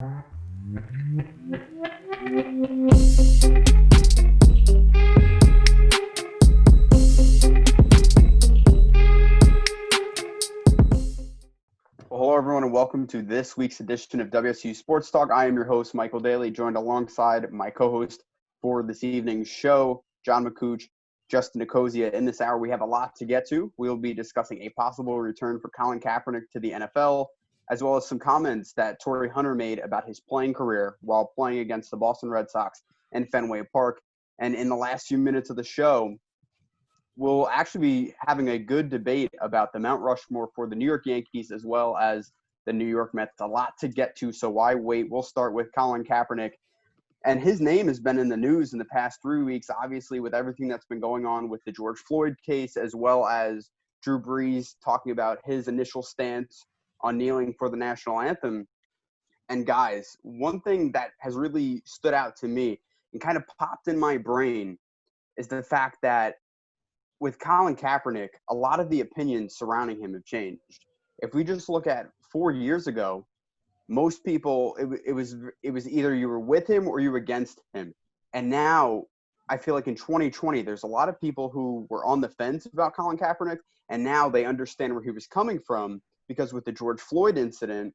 Well, hello, everyone, and welcome to this week's edition of WSOU Sports Talk. I am your host, Michael Daly, joined alongside my co-host for this evening's show, John Makuch, Justin Nicosia. In this hour, we have a lot to get to. We'll be discussing a possible return for Colin Kaepernick to the NFL, as well as some comments that Tori Hunter made about his playing career while playing against the Boston Red Sox and Fenway Park. And in the last few minutes of the show, we'll actually be having a good debate about the Mount Rushmore for the New York Yankees as well as the New York Mets. A lot to get to, so why wait? We'll start with Colin Kaepernick. And his name has been in the news in the past 3 weeks, obviously, with everything that's been going on with the George Floyd case, as well as Drew Brees talking about his initial stance on kneeling for the national anthem. And guys, one thing that has really stood out to me and kind of popped in my brain is the fact that with Colin Kaepernick, a lot of the opinions surrounding him have changed. If we just look at 4 years ago, most people, it was either you were with him or you were against him. And now I feel like in 2020, there's a lot of people who were on the fence about Colin Kaepernick, and now they understand where he was coming from, because with the George Floyd incident,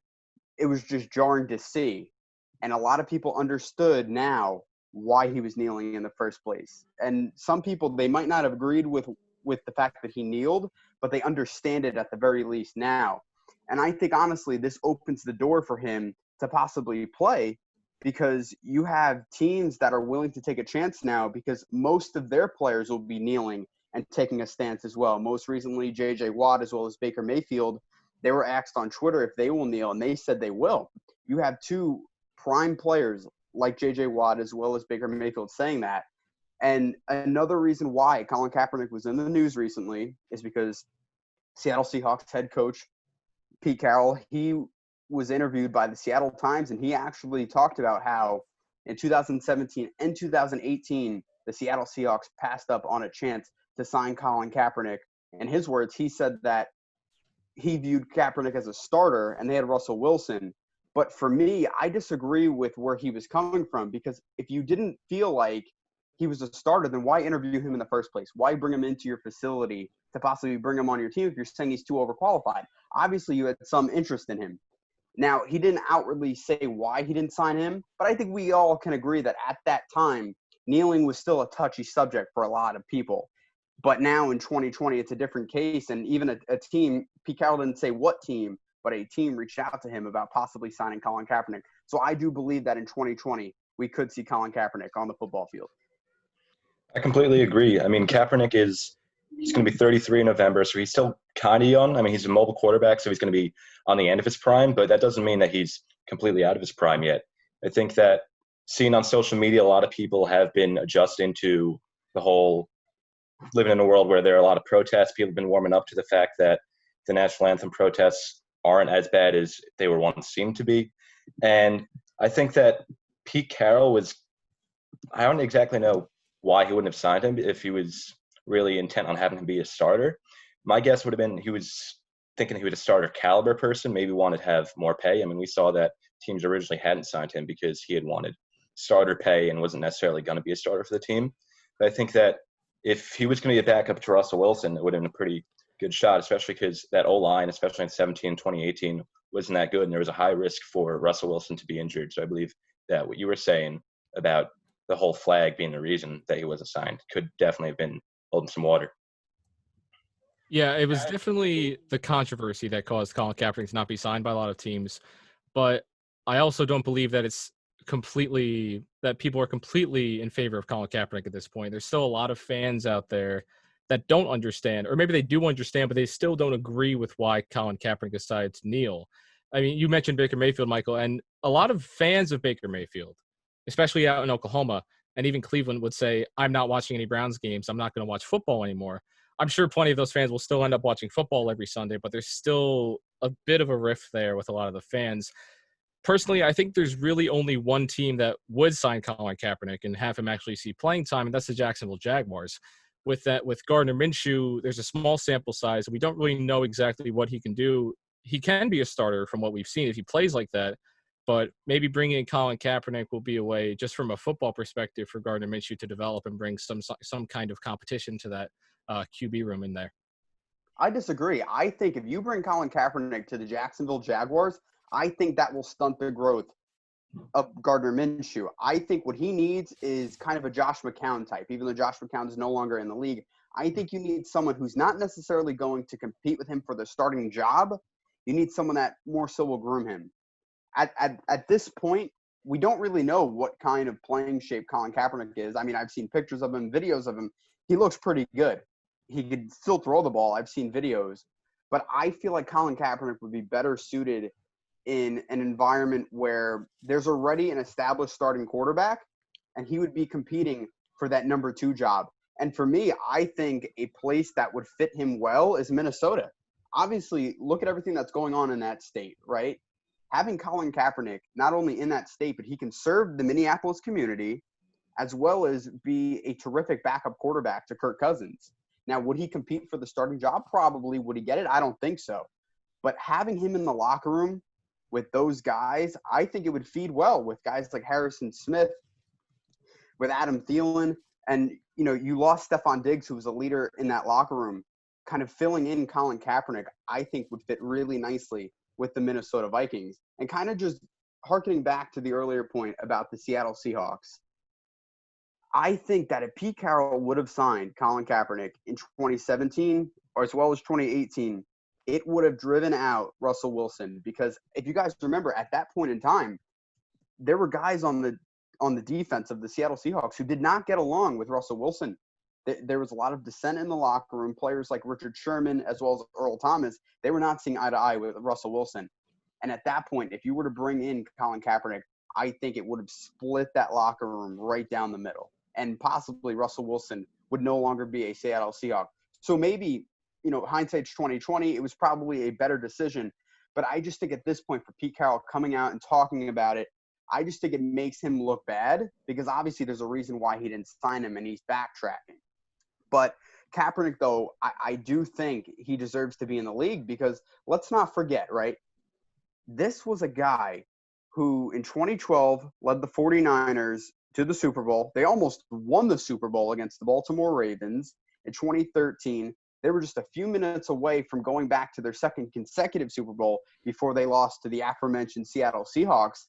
it was just jarring to see. And a lot of people understood now why he was kneeling in the first place. And some people, they might not have agreed with the fact that he kneeled, but they understand it at the very least now. And I think, honestly, this opens the door for him to possibly play, because you have teams that are willing to take a chance now, because most of their players will be kneeling and taking a stance as well. Most recently, J.J. Watt as well as Baker Mayfield, they were asked on Twitter if they will kneel, and they said they will. You have two prime players like J.J. Watt as well as Baker Mayfield saying that. And another reason why Colin Kaepernick was in the news recently is because Seattle Seahawks head coach Pete Carroll, he was interviewed by the Seattle Times, and he actually talked about how in 2017 and 2018, the Seattle Seahawks passed up on a chance to sign Colin Kaepernick. In his words, he said that he viewed Kaepernick as a starter, and they had Russell Wilson. But for me, I disagree with where he was coming from, because if you didn't feel like he was a starter, then why interview him in the first place? Why bring him into your facility to possibly bring him on your team if you're saying he's too overqualified? Obviously, you had some interest in him. Now, he didn't outwardly say why he didn't sign him, but I think we all can agree that at that time, kneeling was still a touchy subject for a lot of people. But now in 2020, it's a different case, and even a team, Pete Carroll didn't say what team, but a team reached out to him about possibly signing Colin Kaepernick. So I do believe that in 2020, we could see Colin Kaepernick on the football field. I completely agree. I mean, Kaepernick he's going to be 33 in November, so he's still kind of young. I mean, he's a mobile quarterback, so he's going to be on the end of his prime, but that doesn't mean that he's completely out of his prime yet. I think that seeing on social media, a lot of people have been adjusting to the whole living in a world where there are a lot of protests. People have been warming up to the fact that the national anthem protests aren't as bad as they were once seemed to be. And I think that Pete Carroll I don't exactly know why he wouldn't have signed him if he was really intent on having him be a starter. My guess would have been he was thinking he was a starter caliber person, maybe wanted to have more pay. I mean, we saw that teams originally hadn't signed him because he had wanted starter pay and wasn't necessarily going to be a starter for the team. But I think that if he was going to be a backup to Russell Wilson, it would have been a pretty good shot, especially because that O-line, especially in 2017 and 2018, wasn't that good, and there was a high risk for Russell Wilson to be injured. So I believe that what you were saying about the whole flag being the reason that he wasn't signed could definitely have been holding some water. Yeah, it was definitely the controversy that caused Colin Kaepernick to not be signed by a lot of teams. But I also don't believe that that people are completely in favor of Colin Kaepernick at this point. There's still a lot of fans out there that don't understand, or maybe they do understand, but they still don't agree with why Colin Kaepernick decided to kneel. I mean, you mentioned Baker Mayfield, Michael, and a lot of fans of Baker Mayfield, especially out in Oklahoma, and even Cleveland would say, I'm not watching any Browns games. I'm not going to watch football anymore. I'm sure plenty of those fans will still end up watching football every Sunday, but there's still a bit of a rift there with a lot of the fans. Personally, I think there's really only one team that would sign Colin Kaepernick and have him actually see playing time, and that's the Jacksonville Jaguars. With Gardner Minshew, there's a small sample size, and we don't really know exactly what he can do. He can be a starter from what we've seen if he plays like that, But maybe bringing in Colin Kaepernick will be a way, just from a football perspective, for Gardner Minshew to develop and bring some kind of competition to that QB room in there. I disagree. I think if you bring Colin Kaepernick to the Jacksonville Jaguars, I think that will stunt the growth of Gardner Minshew. I think what he needs is kind of a Josh McCown type, even though Josh McCown is no longer in the league. I think you need someone who's not necessarily going to compete with him for the starting job. You need someone that more so will groom him. At this point, we don't really know what kind of playing shape Colin Kaepernick is. I mean, I've seen pictures of him, videos of him. He looks pretty good. He could still throw the ball. I've seen videos. But I feel like Colin Kaepernick would be better suited in an environment where there's already an established starting quarterback, and he would be competing for that number 2 job. And for me, I think a place that would fit him well is Minnesota. Obviously, look at everything that's going on in that state, right? Having Colin Kaepernick not only in that state, but he can serve the Minneapolis community as well as be a terrific backup quarterback to Kirk Cousins. Now, would he compete for the starting job? Probably. Would he get it? I don't think so. But having him in the locker room with those guys, I think it would feed well with guys like Harrison Smith, with Adam Thielen. And, you know, you lost Stephon Diggs, who was a leader in that locker room. Kind of filling in Colin Kaepernick, I think, would fit really nicely with the Minnesota Vikings. And kind of just hearkening back to the earlier point about the Seattle Seahawks, I think that if Pete Carroll would have signed Colin Kaepernick in 2017 or as well as 2018, it would have driven out Russell Wilson. Because if you guys remember, at that point in time, there were guys on the defense of the Seattle Seahawks who did not get along with Russell Wilson. There was a lot of dissent in the locker room. Players like Richard Sherman as well as Earl Thomas, they were not seeing eye to eye with Russell Wilson. And at that point, if you were to bring in Colin Kaepernick, I think it would have split that locker room right down the middle. And possibly Russell Wilson would no longer be a Seattle Seahawk. So maybe, you know, hindsight's 2020, it was probably a better decision. But I just think at this point, for Pete Carroll coming out and talking about it, I just think it makes him look bad, because obviously there's a reason why he didn't sign him and he's backtracking. But Kaepernick, though, I do think he deserves to be in the league, because let's not forget, right? This was a guy who in 2012 led the 49ers to the Super Bowl. They almost won the Super Bowl against the Baltimore Ravens. In 2013, they were just a few minutes away from going back to their second consecutive Super Bowl before they lost to the aforementioned Seattle Seahawks.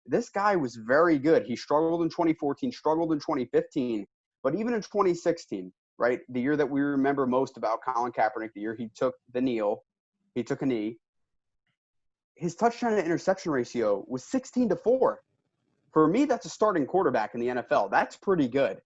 This guy was very good. He struggled in 2014, struggled in 2015, but even in 2016, right, the year that we remember most about Colin Kaepernick, the year he took a knee, his touchdown to interception ratio was 16-4. For me, that's a starting quarterback in the NFL. That's pretty good.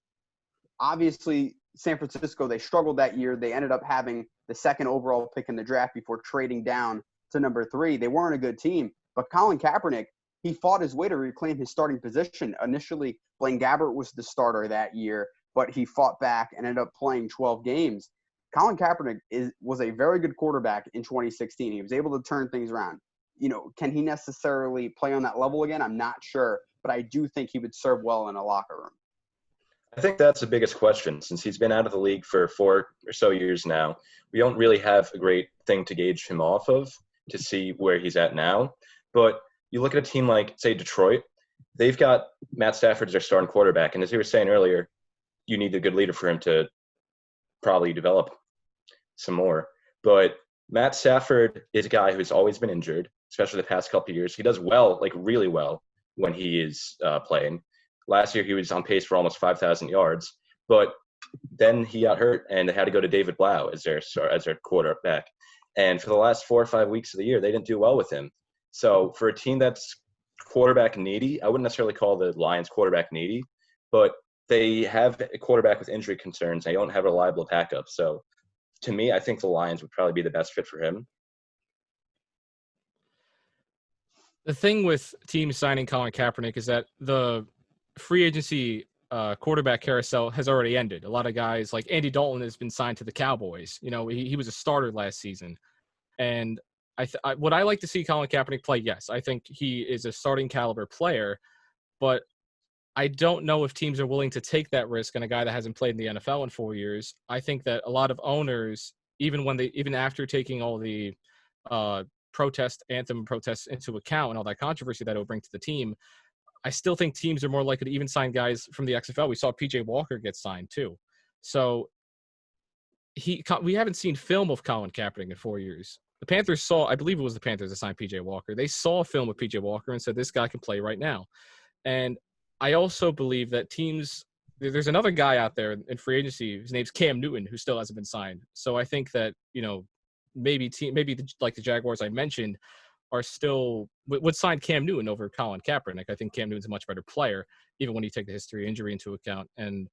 Obviously, San Francisco, they struggled that year. They ended up having the second overall pick in the draft before trading down to number 3. They weren't a good team. But Colin Kaepernick, he fought his way to reclaim his starting position. Initially, Blaine Gabbert was the starter that year, but he fought back and ended up playing 12 games. Colin Kaepernick was a very good quarterback in 2016. He was able to turn things around. You know, can he necessarily play on that level again? I'm not sure, but I do think he would serve well in a locker room. I think that's the biggest question, since he's been out of the league for 4 or so years now. We don't really have a great thing to gauge him off of to see where he's at now. But you look at a team like, say, Detroit, they've got Matt Stafford as their starting quarterback. And as you were saying earlier, you need a good leader for him to probably develop some more. But Matt Stafford is a guy who's always been injured, especially the past couple of years. He does well, like really well, when he is playing. Last year, he was on pace for almost 5,000 yards. But then he got hurt, and they had to go to David Blau as their quarterback. And for the last 4 or 5 weeks of the year, they didn't do well with him. So for a team that's quarterback needy, I wouldn't necessarily call the Lions quarterback needy, but they have a quarterback with injury concerns. They don't have a reliable backup. So to me, I think the Lions would probably be the best fit for him. The thing with teams signing Colin Kaepernick is that the free agency quarterback carousel has already ended. A lot of guys like Andy Dalton has been signed to the Cowboys. You know, he was a starter last season. And would I like to see Colin Kaepernick play? Yes, I think he is a starting caliber player, but I don't know if teams are willing to take that risk on a guy that hasn't played in the NFL in 4 years. I think that a lot of owners, even after taking all the anthem protests into account and all that controversy that it will bring to the team, I still think teams are more likely to even sign guys from the XFL. We saw PJ Walker get signed too. So we haven't seen film of Colin Kaepernick in 4 years. The Panthers I believe it was the Panthers that signed PJ Walker. They saw film of PJ Walker and said, this guy can play right now. And I also believe that there's another guy out there in free agency. His name's Cam Newton, who still hasn't been signed. So I think that, maybe like the Jaguars I mentioned are still would sign Cam Newton over Colin Kaepernick. I think Cam Newton's a much better player, even when you take the history of injury into account. And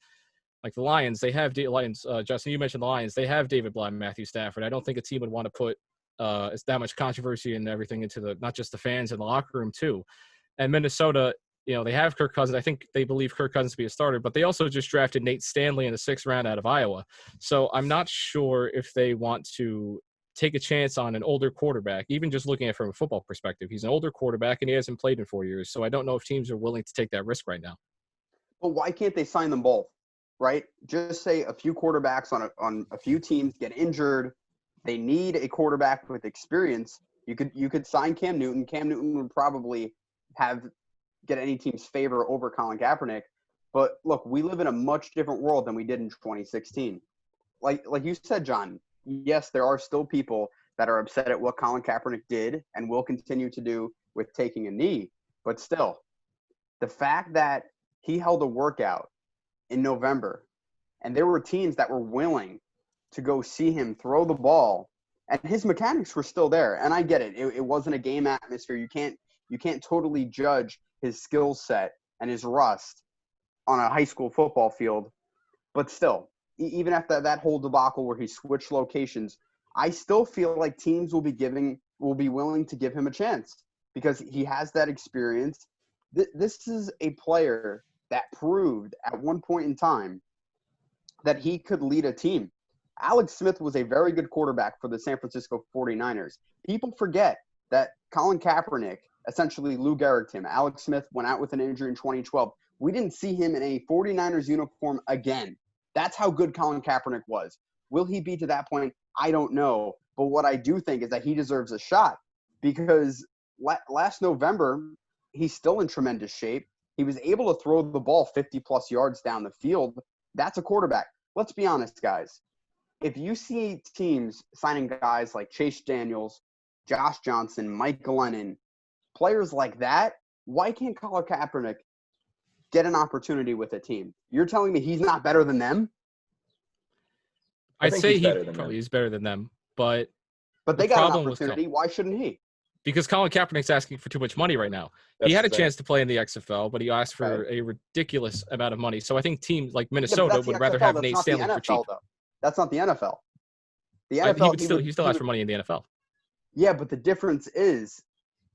like the Lions, they have Justin, you mentioned the Lions. They have David Blah and Matthew Stafford. I don't think a team would want to put that much controversy and everything into not just the fans in the locker room too. And Minnesota, they have Kirk Cousins. I think they believe Kirk Cousins to be a starter, but they also just drafted Nate Stanley in the 6th round out of Iowa. So I'm not sure if they want to take a chance on an older quarterback, even just looking at it from a football perspective. He's an older quarterback and he hasn't played in 4 years. So I don't know if teams are willing to take that risk right now. But why can't they sign them both, right? Just say a few quarterbacks on a few teams get injured. They need a quarterback with experience. You could sign Cam Newton. Cam Newton would probably get any team's favor over Colin Kaepernick. But look, we live in a much different world than we did in 2016. Like you said, John, yes, there are still people that are upset at what Colin Kaepernick did and will continue to do with taking a knee. But still, the fact that he held a workout in November and there were teams that were willing to go see him throw the ball and his mechanics were still there. And I get it. It wasn't a game atmosphere. You can't totally judge his skill set and his rust on a high school football field. But still, even after that whole debacle where he switched locations, I still feel like teams will be willing to give him a chance because he has that experience. This is a player that proved at one point in time that he could lead a team. Alex Smith was a very good quarterback for the San Francisco 49ers. People forget that Colin Kaepernick essentially Lou Gehrig'd him. Alex Smith went out with an injury in 2012. We didn't see him in a 49ers uniform again. That's how good Colin Kaepernick was. Will he be to that point? I don't know. But what I do think is that he deserves a shot because last November, he's still in tremendous shape. He was able to throw the ball 50-plus yards down the field. That's a quarterback. Let's be honest, guys. If you see teams signing guys like Chase Daniels, Josh Johnson, Mike Glennon, players like that, why can't Colin Kaepernick get an opportunity with a team? You're telling me he's not better than them? I'd say he probably is better than them, but they got an opportunity. Why shouldn't he? Because Colin Kaepernick's asking for too much money right now. He had a chance to play in the XFL, but he asked for a ridiculous amount of money. So I think teams like Minnesota would rather have Nate Stanley for cheap. Though. That's not the NFL. The NFL, he still asked for money in the NFL. Yeah, but the difference is,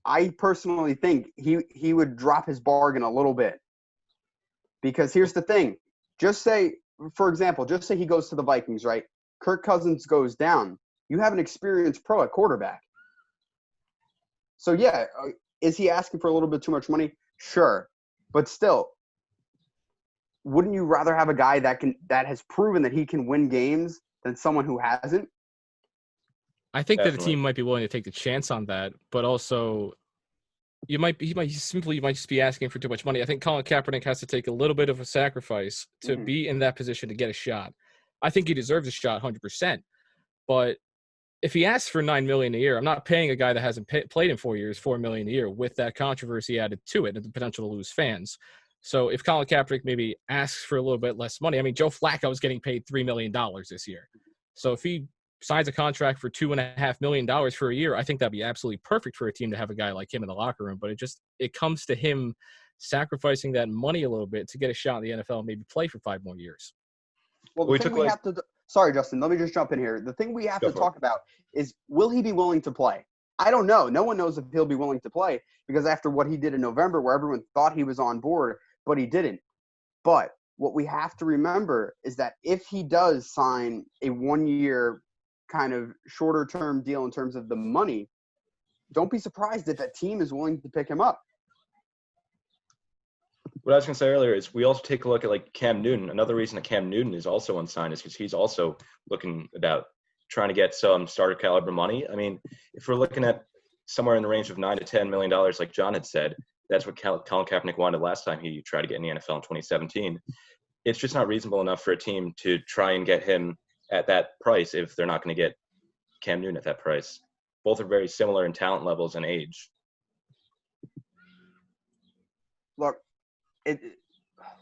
I personally think he would drop his bargain a little bit. Because here's the thing. Just say, for example, he goes to the Vikings, right? Kirk Cousins goes down. You have an experienced pro at quarterback. So, yeah, is he asking for a little bit too much money? Sure. But still, wouldn't you rather have a guy that has proven that he can win games than someone who hasn't? I think that the team might be willing to take the chance on that, but also he might just be asking for too much money. I think Colin Kaepernick has to take a little bit of a sacrifice to be in that position to get a shot. I think he deserves a shot 100%. But if he asks for $9 million a year, I'm not paying a guy that hasn't played in 4 years $4 million a year with that controversy added to it and the potential to lose fans. So if Colin Kaepernick maybe asks for a little bit less money, I mean, Joe Flacco is getting paid $3 million this year. So if he signs a contract for $2.5 million for a year, I think that'd be absolutely perfect for a team to have a guy like him in the locker room. But it comes to him sacrificing that money a little bit to get a shot in the NFL and maybe play for 5 more years. Well, sorry, Justin, let me just jump in here. The thing we have to talk about is, will he be willing to play? I don't know. No one knows if he'll be willing to play because after what he did in November where everyone thought he was on board, but he didn't. But what we have to remember is that if he does sign a 1-year kind of shorter term deal in terms of the money, don't be surprised if that team is willing to pick him up. What I was going to say earlier is we also take a look at like Cam Newton. Another reason that Cam Newton is also unsigned is because he's also looking about trying to get some starter caliber money. I mean, if we're looking at somewhere in the range of $9 to $10 million, like John had said. That's what Colin Kaepernick wanted last time he tried to get in the NFL in 2017. It's just not reasonable enough for a team to try and get him at that price if they're not going to get Cam Newton at that price. Both are very similar in talent levels and age. Look,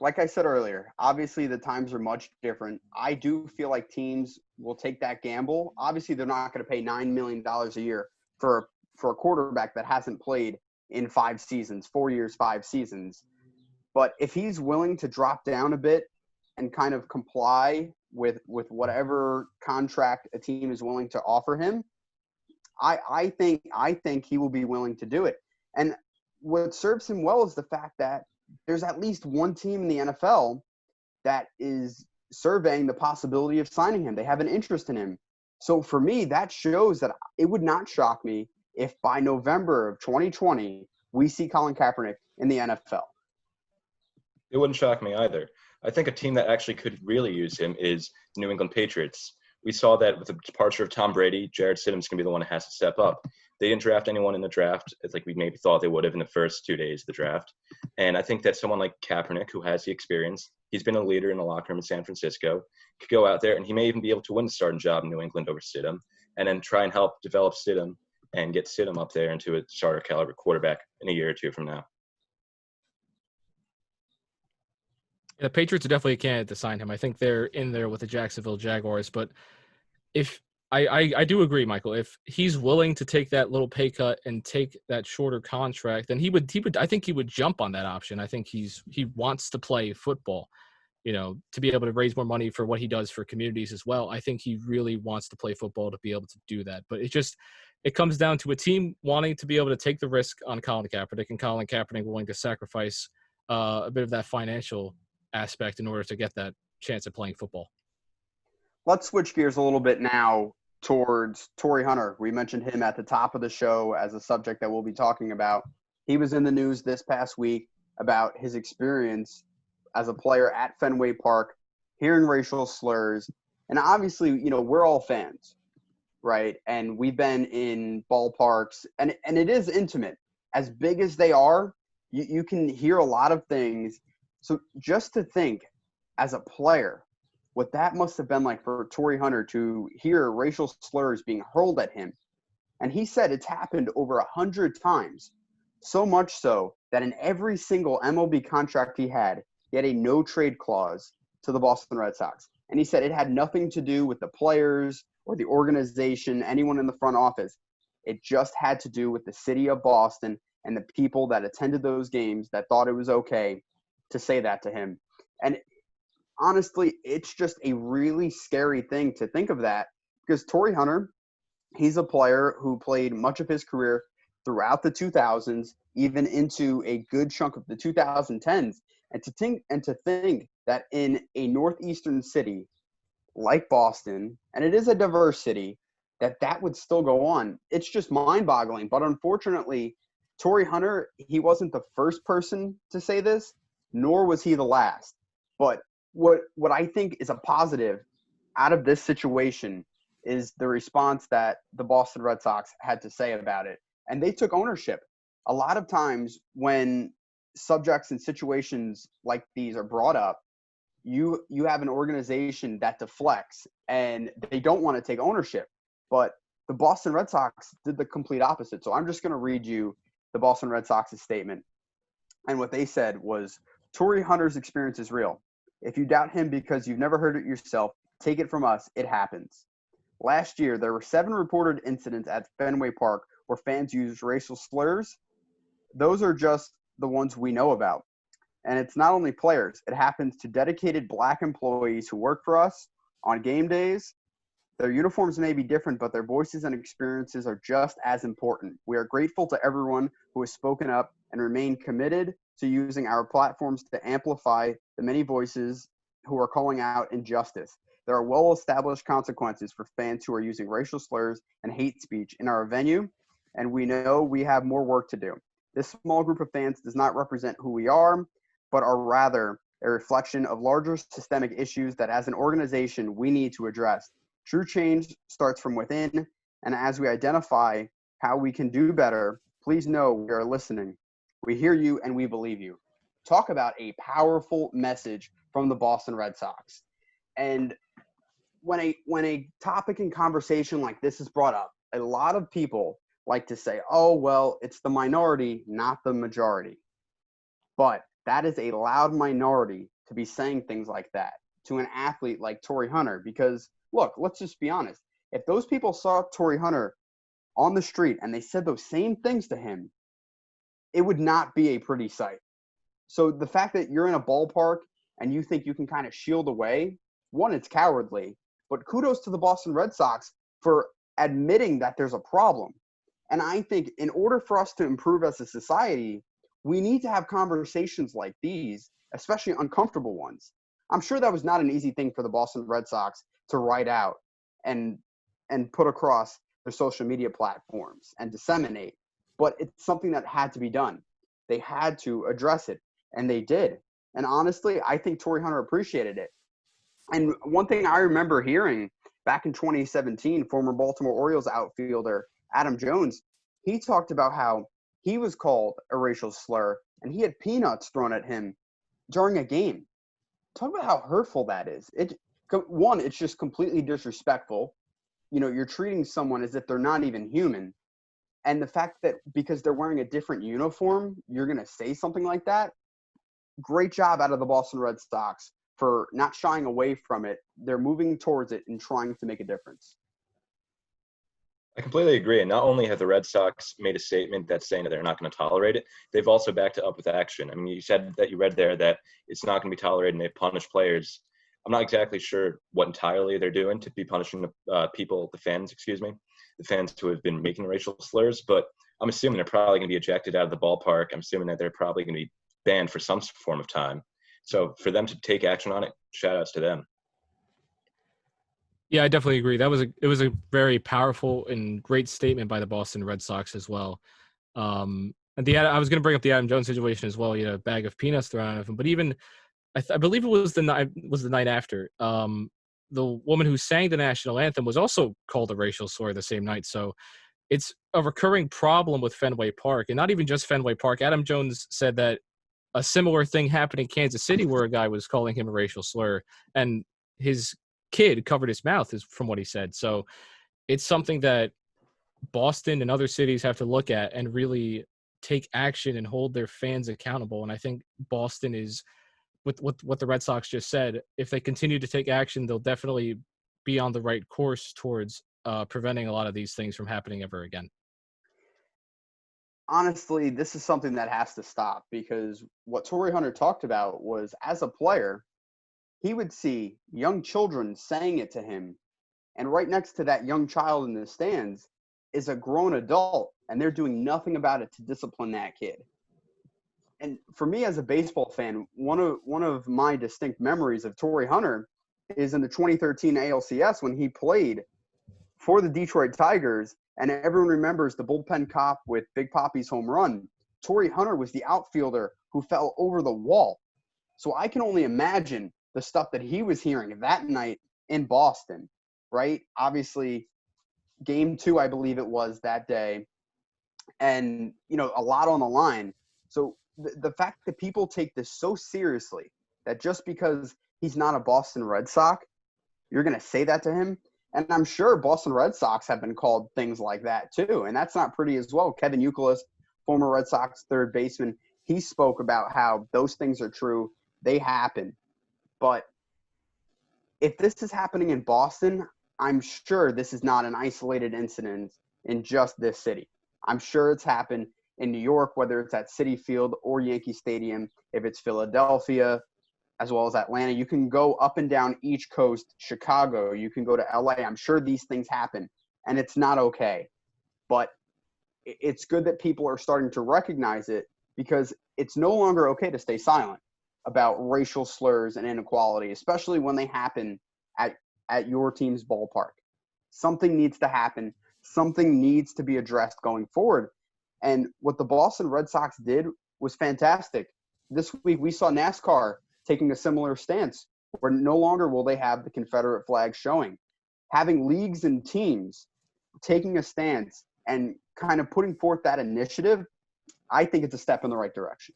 like I said earlier, obviously the times are much different. I do feel like teams will take that gamble. Obviously, they're not going to pay $9 million a year for a quarterback that hasn't played in 5 seasons, 4 years, 5 seasons. But if he's willing to drop down a bit and kind of comply with whatever contract a team is willing to offer him, I think he will be willing to do it. And what serves him well is the fact that there's at least one team in the NFL that is surveying the possibility of signing him. They have an interest in him. So for me, that shows that it would not shock me if by November of 2020, we see Colin Kaepernick in the NFL. It wouldn't shock me either. I think a team that actually could really use him is the New England Patriots. We saw that with the departure of Tom Brady, Jared Stidham's going to be the one that has to step up. They didn't draft anyone in the draft. It's like we maybe thought they would have in the first 2 days of the draft. And I think that someone like Kaepernick, who has the experience, he's been a leader in the locker room in San Francisco, could go out there and he may even be able to win the starting job in New England over Stidham and then try and help develop Stidham and get Stidham up there into a starter caliber quarterback in a year or two from now. Yeah, the Patriots are definitely a candidate to sign him. I think they're in there with the Jacksonville Jaguars. But if I do agree, Michael, if he's willing to take that little pay cut and take that shorter contract, then he would I think he would jump on that option. I think he wants to play football, to be able to raise more money for what he does for communities as well. I think he really wants to play football to be able to do that. But it comes down to a team wanting to be able to take the risk on Colin Kaepernick and Colin Kaepernick willing to sacrifice a bit of that financial aspect in order to get that chance at playing football. Let's switch gears a little bit now towards Tori Hunter. We mentioned him at the top of the show as a subject that we'll be talking about. He was in the news this past week about his experience as a player at Fenway Park, hearing racial slurs. And obviously, we're all fans, right? And we've been in ballparks, and it is intimate. As big as they are, you can hear a lot of things. So just to think, as a player, what that must have been like for Tori Hunter to hear racial slurs being hurled at him. And he said it's happened over 100 times, so much so that in every single MLB contract he had a no-trade clause to the Boston Red Sox. And he said it had nothing to do with the players or the organization, anyone in the front office. It just had to do with the city of Boston and the people that attended those games that thought it was okay to say that to him. And honestly, it's just a really scary thing to think of that, because Tori Hunter, he's a player who played much of his career throughout the 2000s, even into a good chunk of the 2010s. And to think that in a northeastern city like Boston, and it is a diverse city, that would still go on. It's just mind-boggling. But unfortunately, Tori Hunter, he wasn't the first person to say this, nor was he the last. But what I think is a positive out of this situation is the response that the Boston Red Sox had to say about it. And they took ownership. A lot of times when subjects and situations like these are brought up, you have an organization that deflects and they don't want to take ownership. But the Boston Red Sox did the complete opposite. So I'm just going to read you the Boston Red Sox's statement. And what they said was, Tori Hunter's experience is real. If you doubt him because you've never heard it yourself, take it from us, it happens. Last year, there were 7 reported incidents at Fenway Park where fans used racial slurs. Those are just the ones we know about. And it's not only players. It happens to dedicated black employees who work for us on game days. Their uniforms may be different, but their voices and experiences are just as important. We are grateful to everyone who has spoken up and remain committed to using our platforms to amplify the many voices who are calling out injustice. There are well-established consequences for fans who are using racial slurs and hate speech in our venue, and we know we have more work to do. This small group of fans does not represent who we are, but are rather a reflection of larger systemic issues that as an organization we need to address. True change starts from within, and as we identify how we can do better, please know we are listening. We hear you and we believe you. Talk about a powerful message from the Boston Red Sox. And when a topic in conversation like this is brought up, a lot of people like to say, oh, well, it's the minority, not the majority. But that is a loud minority to be saying things like that to an athlete like Tori Hunter. Because, look, let's just be honest. If those people saw Tori Hunter on the street and they said those same things to him, it would not be a pretty sight. So the fact that you're in a ballpark and you think you can kind of shield away, one, it's cowardly. But kudos to the Boston Red Sox for admitting that there's a problem. And I think in order for us to improve as a society, we need to have conversations like these, especially uncomfortable ones. I'm sure that was not an easy thing for the Boston Red Sox to write out and put across their social media platforms and disseminate. But it's something that had to be done. They had to address it, and they did. And honestly, I think Tori Hunter appreciated it. And one thing I remember hearing back in 2017, former Baltimore Orioles outfielder Adam Jones, he talked about how he was called a racial slur and he had peanuts thrown at him during a game. Talk about how hurtful that is. One, it's just completely disrespectful. You know, you're treating someone as if they're not even human. And the fact that because they're wearing a different uniform, you're going to say something like that. Great job out of the Boston Red Sox for not shying away from it. They're moving towards it and trying to make a difference. I completely agree. And not only have the Red Sox made a statement that's saying that they're not going to tolerate it, they've also backed it up with action. I mean, you said that you read there that it's not going to be tolerated and they've punished players. I'm not exactly sure what entirely they're doing to be punishing the fans who have been making racial slurs, but I'm assuming they're probably going to be ejected out of the ballpark. I'm assuming that they're probably going to be banned for some form of time. So for them to take action on it, shout outs to them. Yeah, I definitely agree. It was a very powerful and great statement by the Boston Red Sox as well. And I was going to bring up the Adam Jones situation as well. You know, a bag of peanuts thrown at him, but even I believe it was the night after. The woman who sang the national anthem was also called a racial slur the same night. So it's a recurring problem with Fenway Park, and not even just Fenway Park. Adam Jones said that a similar thing happened in Kansas City where a guy was calling him a racial slur, and his kid covered his mouth, is from what he said. So it's something that Boston and other cities have to look at and really take action and hold their fans accountable. And I think Boston is, with what the Red Sox just said, if they continue to take action, they'll definitely be on the right course towards preventing a lot of these things from happening ever again. Honestly, this is something that has to stop, because what Tori Hunter talked about was, as a player, he would see young children saying it to him, and right next to that young child in the stands is a grown adult, and they're doing nothing about it to discipline that kid. And for me as a baseball fan, one of my distinct memories of Tori Hunter is in the 2013 ALCS when he played for the Detroit Tigers, and everyone remembers the bullpen cop with Big Papi's home run. Tori Hunter was the outfielder who fell over the wall. So I can only imagine the stuff that he was hearing that night in Boston, right? Obviously, game 2, I believe it was that day, and, you know, a lot on the line. So the fact that people take this so seriously, that just because he's not a Boston Red Sox, you're going to say that to him. And I'm sure Boston Red Sox have been called things like that too, and that's not pretty as well. Kevin Youkilis, former Red Sox third baseman, he spoke about how those things are true. They happen. But if this is happening in Boston, I'm sure this is not an isolated incident in just this city. I'm sure it's happened in New York, whether it's at Citi Field or Yankee Stadium, if it's Philadelphia, as well as Atlanta. You can go up and down each coast, Chicago, you can go to LA. I'm sure these things happen, and it's not okay. But it's good that people are starting to recognize it, because it's no longer okay to stay silent about racial slurs and inequality, especially when they happen at your team's ballpark. Something needs to happen. Something needs to be addressed going forward. And what the Boston Red Sox did was fantastic. This week we saw NASCAR taking a similar stance, where no longer will they have the Confederate flag showing. Having leagues and teams taking a stance and kind of putting forth that initiative, I think it's a step in the right direction.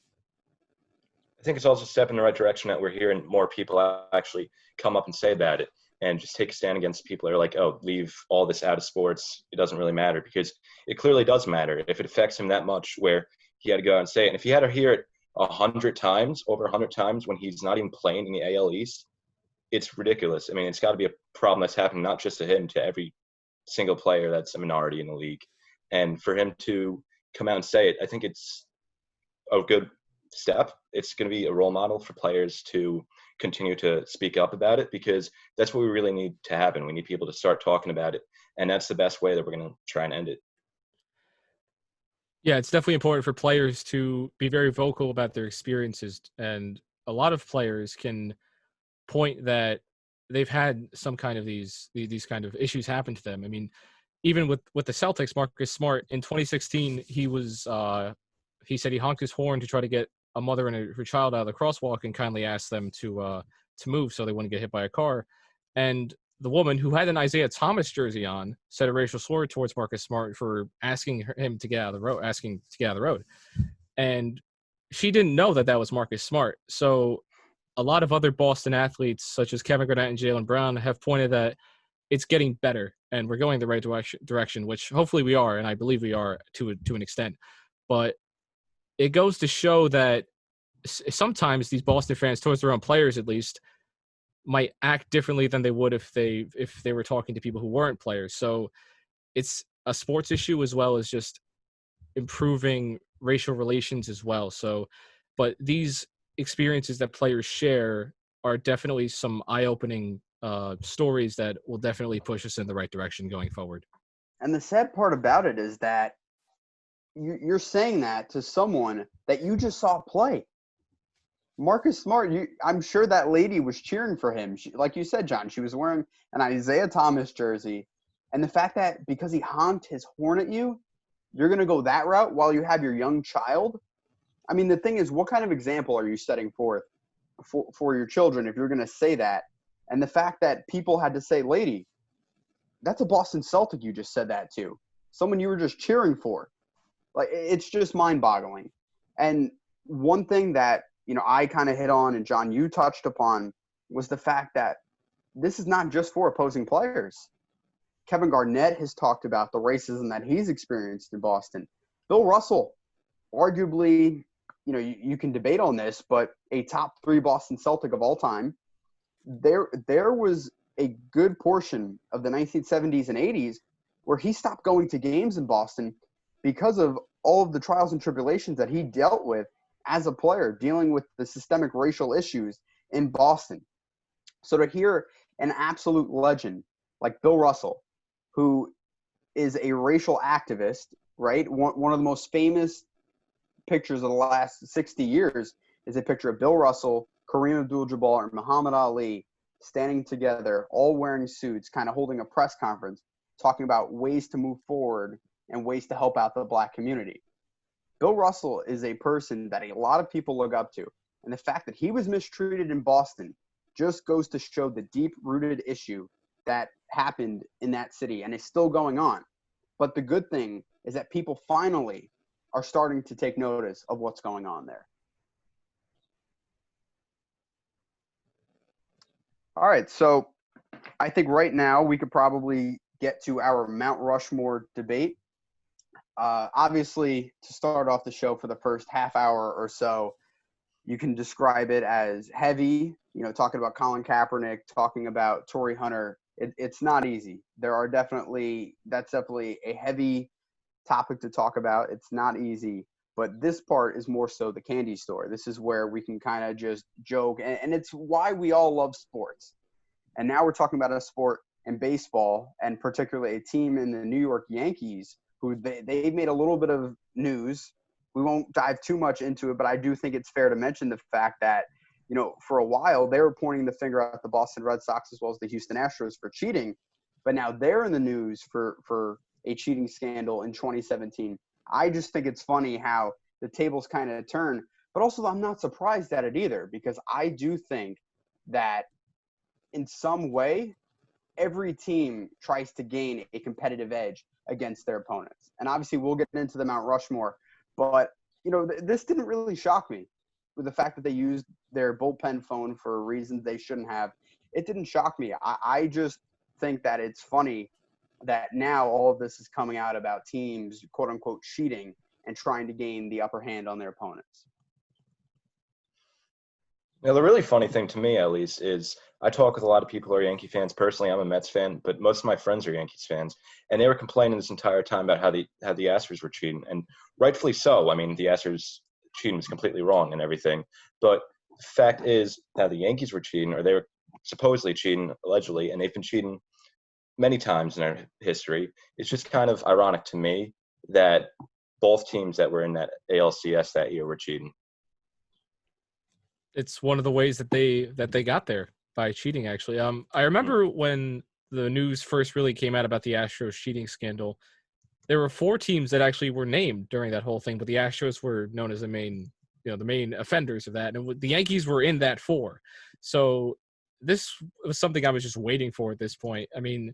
I think it's also a step in the right direction that we're hearing more people actually come up and say about it and just take a stand against people that are like, oh, leave all this out of sports. It doesn't really matter, because it clearly does matter if it affects him that much where he had to go out and say it. And if he had to hear it 100 times, over 100 times when he's not even playing in the AL East, it's ridiculous. I mean, it's got to be a problem that's happening not just to him, to every single player that's a minority in the league. And for him to come out and say it, I think it's a good step. It's going to be a role model for players to continue to speak up about it, because that's what we really need to happen. We need people to start talking about it, and that's the best way that we're going to try and end it. Yeah, it's definitely important for players to be very vocal about their experiences, and a lot of players can point that they've had some kind of these kind of issues happen to them. I mean, even with the Celtics, Marcus Smart in 2016, he said he honked his horn to try to get a mother and her child out of the crosswalk and kindly asked them to move so they wouldn't get hit by a car. And the woman, who had an Isaiah Thomas jersey on, said a racial slur towards Marcus Smart for asking him to get out of the road. And she didn't know that was Marcus Smart. So a lot of other Boston athletes, such as Kevin Garnett and Jaylen Brown, have pointed that it's getting better and we're going the right direction, which hopefully we are, and I believe we are to an extent. But it goes to show that sometimes these Boston fans, towards their own players at least, might act differently than they would if they were talking to people who weren't players. So it's a sports issue as well as just improving racial relations as well. So, but these experiences that players share are definitely some eye-opening stories that will definitely push us in the right direction going forward. And the sad part about it is that you're saying that to someone that you just saw play. Marcus Smart, I'm sure that lady was cheering for him. Like you said, John, she was wearing an Isaiah Thomas jersey. And the fact that because he honked his horn at you, you're going to go that route while you have your young child? I mean, the thing is, what kind of example are you setting forth for your children if you're going to say that? And the fact that people had to say, lady, that's a Boston Celtic you just said that to. Someone you were just cheering for. Like, it's just mind-boggling. And one thing that, I kind of hit on, and John, you touched upon, was the fact that this is not just for opposing players. Kevin Garnett has talked about the racism that he's experienced in Boston. Bill Russell, arguably, you can debate on this, but a top 3 Boston Celtic of all time. There was a good portion of the 1970s and 80s where he stopped going to games in Boston because of all of the trials and tribulations that he dealt with as a player, dealing with the systemic racial issues in Boston. So to hear an absolute legend like Bill Russell, who is a racial activist, right? One of the most famous pictures of the last 60 years is a picture of Bill Russell, Kareem Abdul-Jabbar, and Muhammad Ali standing together, all wearing suits, kind of holding a press conference, talking about ways to move forward and ways to help out the Black community. Bill Russell is a person that a lot of people look up to. And the fact that he was mistreated in Boston just goes to show the deep-rooted issue that happened in that city and is still going on. But the good thing is that people finally are starting to take notice of what's going on there. All right, so I think right now we could probably get to our Mount Rushmore debate. Obviously, to start off the show for the first half hour or so, you can describe it as heavy, talking about Colin Kaepernick, talking about Tori Hunter. It's not easy. That's definitely a heavy topic to talk about. It's not easy, but this part is more so the candy store. This is where we can kind of just joke, and it's why we all love sports. And now we're talking about a sport in baseball, and particularly a team in the New York Yankees, who they made a little bit of news. We won't dive too much into it, but I do think it's fair to mention the fact that, for a while they were pointing the finger at the Boston Red Sox as well as the Houston Astros for cheating, but now they're in the news for a cheating scandal in 2017. I just think it's funny how the tables kind of turn, but also I'm not surprised at it either, because I do think that in some way every team tries to gain a competitive edge against their opponents. And obviously we'll get into the Mount Rushmore, but, this didn't really shock me with the fact that they used their bullpen phone for reasons they shouldn't have. It didn't shock me. I just think that it's funny that now all of this is coming out about teams, quote unquote, cheating and trying to gain the upper hand on their opponents. Now, the really funny thing to me, at least, is I talk with a lot of people who are Yankee fans. Personally, I'm a Mets fan, but most of my friends are Yankees fans, and they were complaining this entire time about how the Astros were cheating, and rightfully so. I mean, the Astros cheating was completely wrong and everything, but the fact is that the Yankees were cheating, or they were supposedly cheating, allegedly, and they've been cheating many times in their history. It's just kind of ironic to me that both teams that were in that ALCS that year were cheating. It's one of the ways that they got there, by cheating, actually. I remember when the news first really came out about the Astros cheating scandal, there were 4 teams that actually were named during that whole thing, but the Astros were known as the main offenders of that, and the Yankees were in that 4. So this was something I was just waiting for at this point. I mean,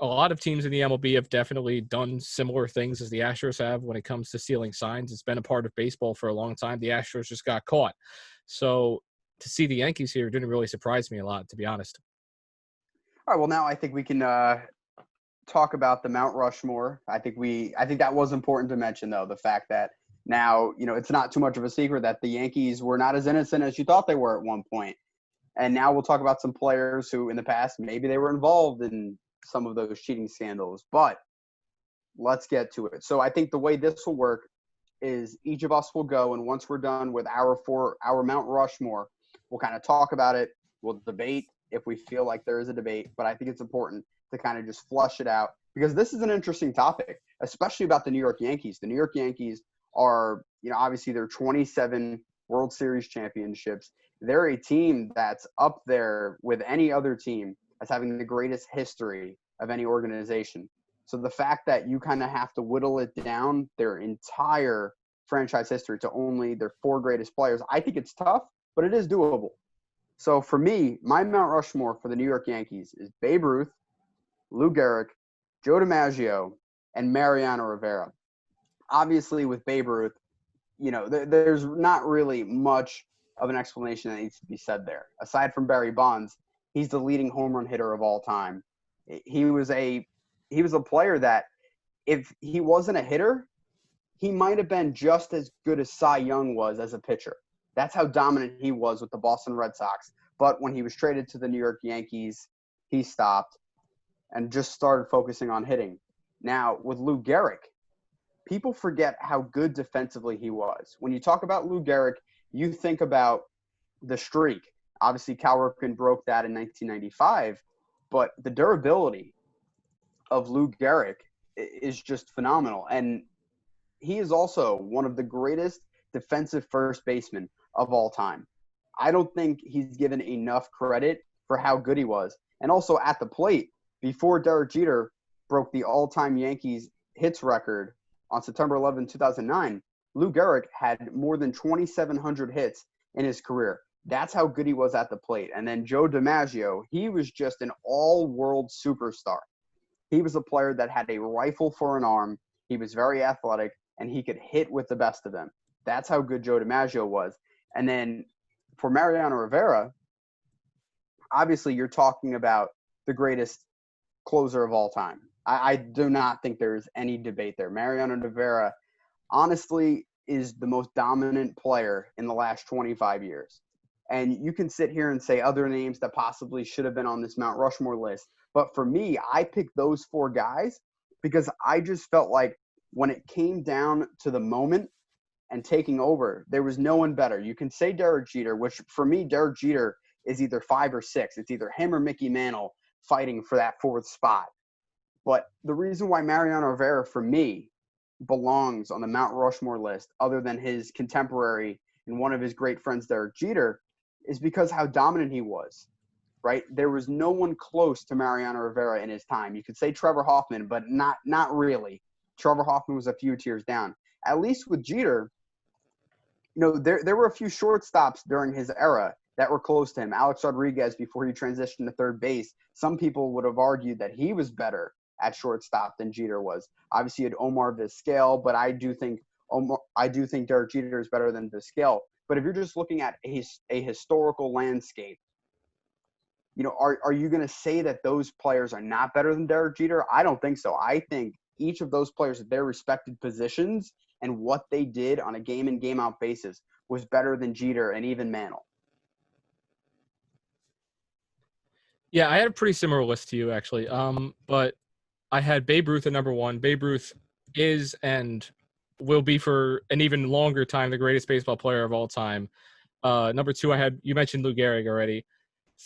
a lot of teams in the MLB have definitely done similar things as the Astros have when it comes to stealing signs. It's been a part of baseball for a long time. The Astros just got caught. So to see the Yankees here didn't really surprise me a lot, to be honest. All right, well, now I think we can talk about the Mount Rushmore. I think that was important to mention, though, the fact that now, it's not too much of a secret that the Yankees were not as innocent as you thought they were at one point. And now we'll talk about some players who in the past, maybe they were involved in some of those cheating scandals, but let's get to it. So I think the way this will work is each of us will go, and once we're done with our Mount Rushmore, we'll kind of talk about it. We'll debate if we feel like there is a debate, but I think it's important to kind of just flush it out because this is an interesting topic, especially about the New York Yankees. The New York Yankees are, obviously they're 27 World Series championships. They're a team that's up there with any other team as having the greatest history of any organization. So the fact that you kind of have to whittle it down, their entire franchise history, to only their 4 greatest players, I think it's tough, but it is doable. So for me, my Mount Rushmore for the New York Yankees is Babe Ruth, Lou Gehrig, Joe DiMaggio, and Mariano Rivera. Obviously, with Babe Ruth, there's not really much of an explanation that needs to be said there. Aside from Barry Bonds, he's the leading home run hitter of all time. He was a player that if he wasn't a hitter, he might have been just as good as Cy Young was as a pitcher. That's how dominant he was with the Boston Red Sox. But when he was traded to the New York Yankees, he stopped and just started focusing on hitting. Now, with Lou Gehrig, people forget how good defensively he was. When you talk about Lou Gehrig, you think about the streak. Obviously, Cal Ripken broke that in 1995, but the durability of Lou Gehrig is just phenomenal. And he is also one of the greatest defensive first basemen of all time. I don't think he's given enough credit for how good he was. And also at the plate, before Derek Jeter broke the all-time Yankees hits record on September 11, 2009, Lou Gehrig had more than 2,700 hits in his career. That's how good he was at the plate. And then Joe DiMaggio, he was just an all-world superstar. He was a player that had a rifle for an arm. He was very athletic, and he could hit with the best of them. That's how good Joe DiMaggio was. And then for Mariano Rivera, obviously you're talking about the greatest closer of all time. I do not think there's any debate there. Mariano Rivera, honestly, is the most dominant player in the last 25 years. And you can sit here and say other names that possibly should have been on this Mount Rushmore list. But for me, I picked those 4 guys because I just felt like when it came down to the moment and taking over, there was no one better. You can say Derek Jeter, which for me, Derek Jeter is either 5 or 6. It's either him or Mickey Mantle fighting for that 4th spot. But the reason why Mariano Rivera, for me, belongs on the Mount Rushmore list, other than his contemporary and one of his great friends, Derek Jeter, is because how dominant he was, right? There was no one close to Mariano Rivera in his time. You could say Trevor Hoffman, but not really. Trevor Hoffman was a few tiers down. At least with Jeter, there were a few shortstops during his era that were close to him. Alex Rodriguez, before he transitioned to third base, some people would have argued that he was better at shortstop than Jeter was. Obviously, you had Omar Vizquel, but I do think Derek Jeter is better than Vizquel. But if you're just looking at a historical landscape, are you going to say that those players are not better than Derek Jeter? I don't think so. I think each of those players at their respected positions and what they did on a game-in, game-out basis was better than Jeter and even Mantle. Yeah, I had a pretty similar list to you, actually. But I had Babe Ruth at number 1. Babe Ruth is and will be for an even longer time the greatest baseball player of all time. Number 2, you mentioned Lou Gehrig already.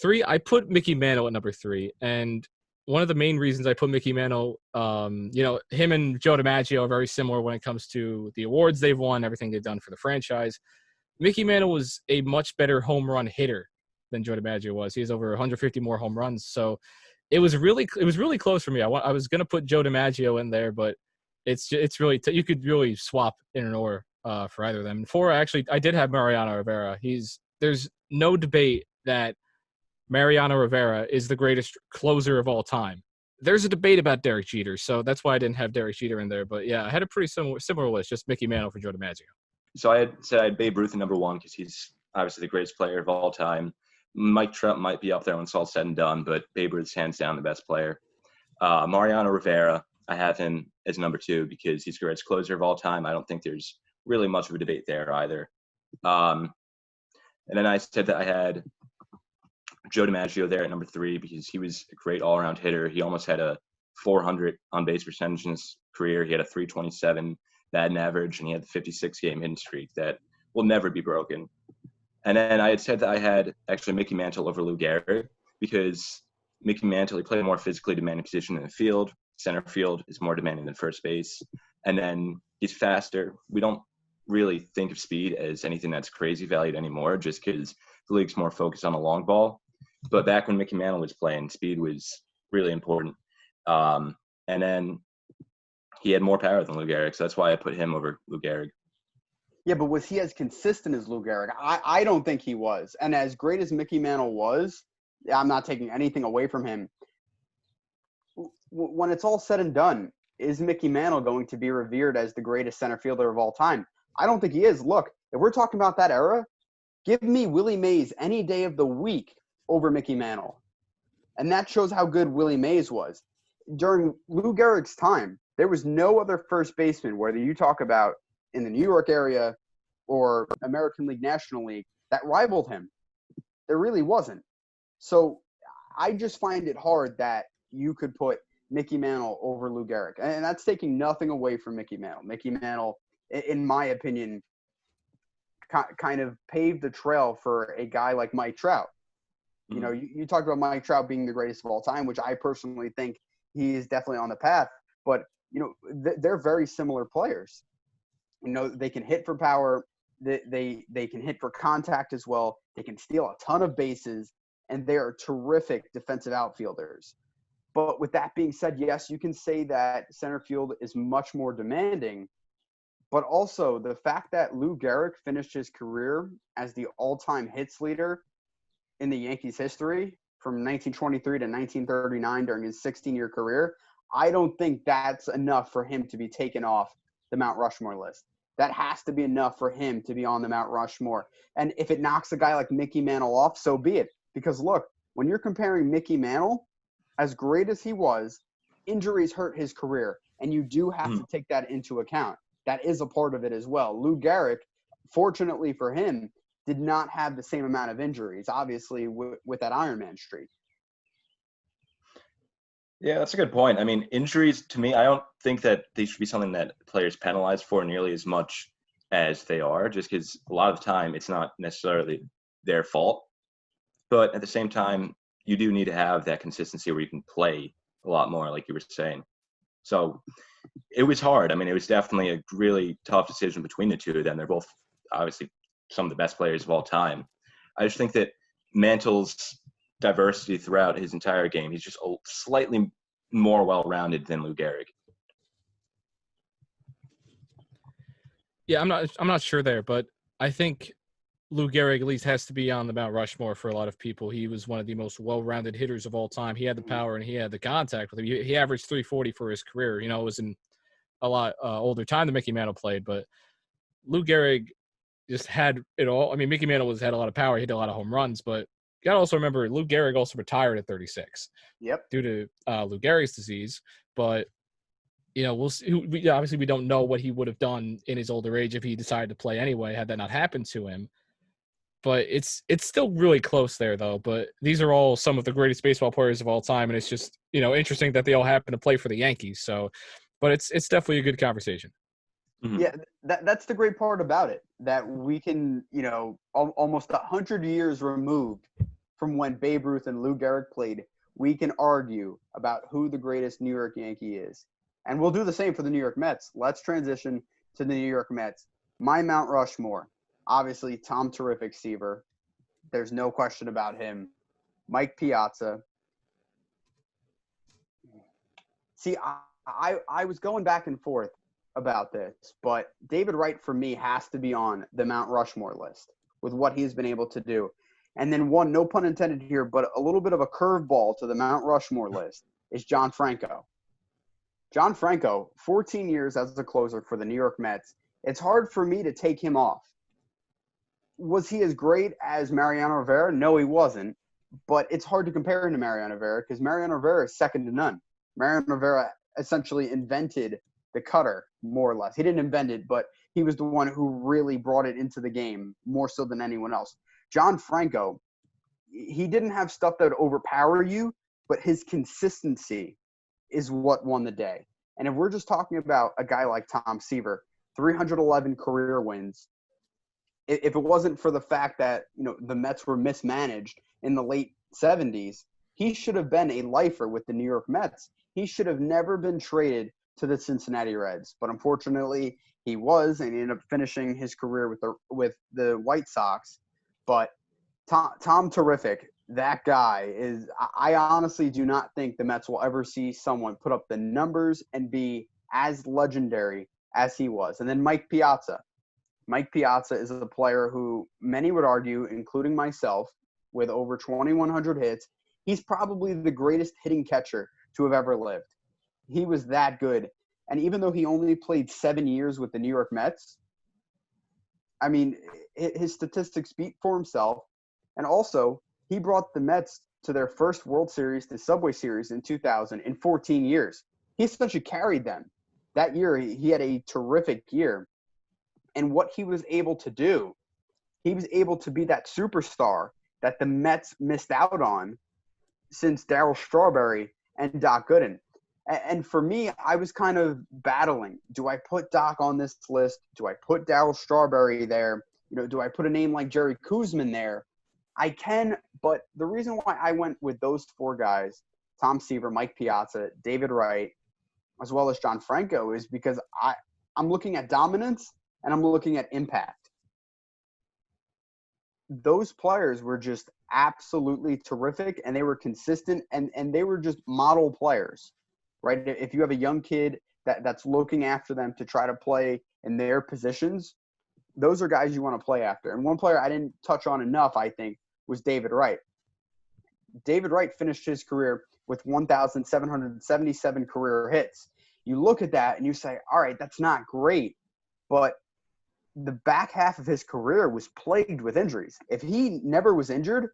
3, I put Mickey Mantle at number 3. And one of the main reasons I put Mickey Mantle, him and Joe DiMaggio are very similar when it comes to the awards they've won, everything they've done for the franchise. Mickey Mantle was a much better home run hitter than Joe DiMaggio was. He has over 150 more home runs. So it was really close for me. I was going to put Joe DiMaggio in there, but it's really you could really swap in and or for either of them. And 4, actually, I did have Mariano Rivera. There's no debate that Mariano Rivera is the greatest closer of all time. There's a debate about Derek Jeter, so that's why I didn't have Derek Jeter in there. But yeah, I had a pretty similar list, just Mickey Mantle for Joe DiMaggio. So I had Babe Ruth at number 1 because he's obviously the greatest player of all time. Mike Trout might be up there when it's all said and done, but Babe Ruth's hands down the best player. Mariano Rivera, I have him as number 2 because he's the greatest closer of all time. I don't think there's really much of a debate there either. And then I said that I had Joe DiMaggio there at number 3 because he was a great all-around hitter. He almost had a 400 on-base percentage in his career. He had a 327 batting average, and he had the 56-game hitting streak that will never be broken. And then I had said that I had actually Mickey Mantle over Lou Gehrig because Mickey Mantle, he played a more physically demanding position in the field. Center field is more demanding than first base. And then he's faster. We don't really think of speed as anything that's crazy valued anymore just because the league's more focused on the long ball. But back when Mickey Mantle was playing, speed was really important. And then he had more power than Lou Gehrig, so that's why I put him over Lou Gehrig. Yeah, but was he as consistent as Lou Gehrig? I don't think he was. And as great as Mickey Mantle was, I'm not taking anything away from him. When it's all said and done, is Mickey Mantle going to be revered as the greatest center fielder of all time? I don't think he is. Look, if we're talking about that era, give me Willie Mays any day of the week over Mickey Mantle. And that shows how good Willie Mays was. During Lou Gehrig's time, there was no other first baseman, whether you talk about in the New York area or American League, National League, that rivaled him. There really wasn't. So I just find it hard that you could put Mickey Mantle over Lou Gehrig. And that's taking nothing away from Mickey Mantle. Mickey Mantle, in my opinion, kind of paved the trail for a guy like Mike Trout. You know, you talked about Mike Trout being the greatest of all time, which I personally think he is definitely on the path. But, you know, they're very similar players. You know, they can hit for power. They can hit for contact as well. They can steal a ton of bases, and they are terrific defensive outfielders. But with that being said, yes, you can say that center field is much more demanding. But also the fact that Lou Gehrig finished his career as the all-time hits leader in the Yankees history from 1923 to 1939 during his 16-year career, I don't think that's enough for him to be taken off the Mount Rushmore list. That has to be enough for him to be on the Mount Rushmore. And if it knocks a guy like Mickey Mantle off, so be it. Because look, when you're comparing Mickey Mantle, as great as he was, injuries hurt his career. And you do have to take that into account. That is a part of it as well. Lou Gehrig, fortunately for him, did not have the same amount of injuries, obviously, with that Ironman streak. Yeah, that's a good point. I mean, injuries, to me, I don't think that they should be something that players penalized for nearly as much as they are, just because a lot of the time it's not necessarily their fault. But at the same time, you do need to have that consistency where you can play a lot more, like you were saying. So it was hard. I mean, it was definitely a really tough decision between the two of them. They're both obviously some of the best players of all time. I just think that Mantle's diversity throughout his entire game, he's just slightly more well-rounded than Lou Gehrig. Yeah, I'm not sure there, but I think Lou Gehrig at least has to be on the Mount Rushmore for a lot of people. He was one of the most well-rounded hitters of all time. He had the power and he had the contact with him. He averaged 340 for his career. You know, it was in a lot older time than Mickey Mantle played, but Lou Gehrig just had it all. I mean, Mickey Mantle had a lot of power. He hit a lot of home runs, but you got to also remember Lou Gehrig also retired at 36. Yep. Due to Lou Gehrig's disease. But, you know, we'll see. Obviously, we don't know what he would have done in his older age if he decided to play anyway, had that not happened to him. But it's still really close there, though. But these are all some of the greatest baseball players of all time, and it's just, you know, interesting that they all happen to play for the Yankees. So, but it's definitely a good conversation. Mm-hmm. Yeah, that's the great part about it, that we can, you know, almost 100 years removed from when Babe Ruth and Lou Gehrig played, we can argue about who the greatest New York Yankee is. And we'll do the same for the New York Mets. Let's transition to the New York Mets. My Mount Rushmore. Obviously, Tom Terrific Seaver. There's no question about him. Mike Piazza. See, I was going back and forth about this, but David Wright, for me, has to be on the Mount Rushmore list with what he's been able to do. And then one, no pun intended here, but a little bit of a curveball to the Mount Rushmore list is John Franco. John Franco, 14 years as a closer for the New York Mets. It's hard for me to take him off. Was he as great as Mariano Rivera? No, he wasn't. But it's hard to compare him to Mariano Rivera because Mariano Rivera is second to none. Mariano Rivera essentially invented the cutter, more or less. He didn't invent it, but he was the one who really brought it into the game more so than anyone else. John Franco, he didn't have stuff that would overpower you, but his consistency is what won the day. And if we're just talking about a guy like Tom Seaver, 311 career wins, if it wasn't for the fact that, you know, the Mets were mismanaged in the late 70s, he should have been a lifer with the New York Mets. He should have never been traded to the Cincinnati Reds. But unfortunately, he was, and he ended up finishing his career with the White Sox. But Tom Terrific, that guy is – I honestly do not think the Mets will ever see someone put up the numbers and be as legendary as he was. And then Mike Piazza. Mike Piazza is a player who many would argue, including myself, with over 2,100 hits, he's probably the greatest hitting catcher to have ever lived. He was that good. And even though he only played 7 years with the New York Mets, I mean, his statistics speak for himself. And also, he brought the Mets to their first World Series, the Subway Series in 2000, in 14 years. He essentially carried them. That year, he had a terrific year. And what he was able to do, he was able to be that superstar that the Mets missed out on since Darryl Strawberry and Doc Gooden. And for me, I was kind of battling. Do I put Doc on this list? Do I put Darryl Strawberry there? You know, do I put a name like Jerry Koosman there? I can, but the reason why I went with those four guys, Tom Seaver, Mike Piazza, David Wright, as well as John Franco, is because I'm looking at dominance and I'm looking at impact. Those players were just absolutely terrific, and they were consistent, and they were just model players, right? If you have a young kid that's looking after them to try to play in their positions, those are guys you want to play after. And one player I didn't touch on enough, I think, was David Wright. David Wright finished his career with 1,777 career hits. You look at that and you say, all right, that's not great, but the back half of his career was plagued with injuries. If he never was injured,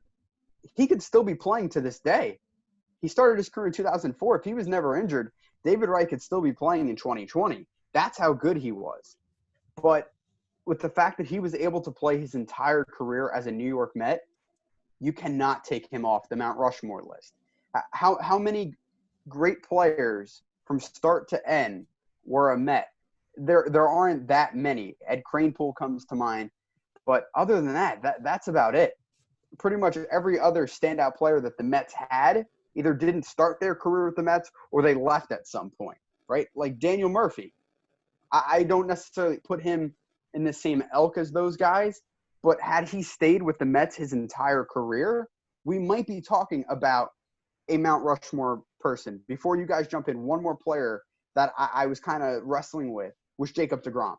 he could still be playing to this day. He started his career in 2004. If he was never injured, David Wright could still be playing in 2020. That's how good he was. But with the fact that he was able to play his entire career as a New York Met, you cannot take him off the Mount Rushmore list. How many great players from start to end were a Met? There aren't that many. Ed Kranepool comes to mind. But other than that's about it. Pretty much every other standout player that the Mets had either didn't start their career with the Mets or they left at some point, right? Like Daniel Murphy. I don't necessarily put him in the same ilk as those guys, but had he stayed with the Mets his entire career, we might be talking about a Mount Rushmore person. Before you guys jump in, one more player that I was kind of wrestling with was Jacob deGrom.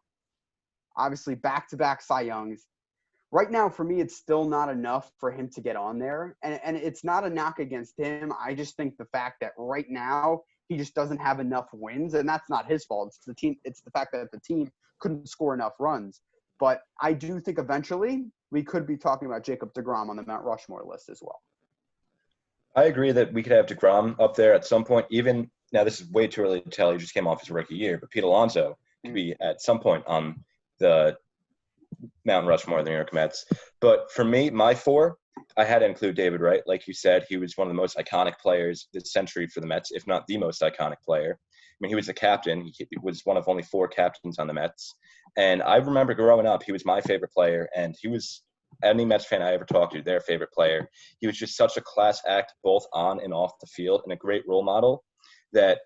Obviously, back-to-back Cy Youngs, right now, for me, it's still not enough for him to get on there. And it's not a knock against him. I just think the fact that right now he just doesn't have enough wins, and that's not his fault. It's the team. It's the fact that the team couldn't score enough runs. But I do think eventually we could be talking about Jacob deGrom on the Mount Rushmore list as well. I agree that we could have deGrom up there at some point. Even now, this is way too early to tell. He just came off his rookie year, but Pete Alonso could be at some point on the Mount Rushmore of the New York Mets. But for me, my 4, I had to include David Wright. Like you said, he was one of the most iconic players this century for the Mets, if not the most iconic player. I mean, he was the captain. He was one of only 4 captains on the Mets. And I remember growing up, he was my favorite player, and he was any Mets fan I ever talked to, their favorite player. He was just such a class act both on and off the field and a great role model that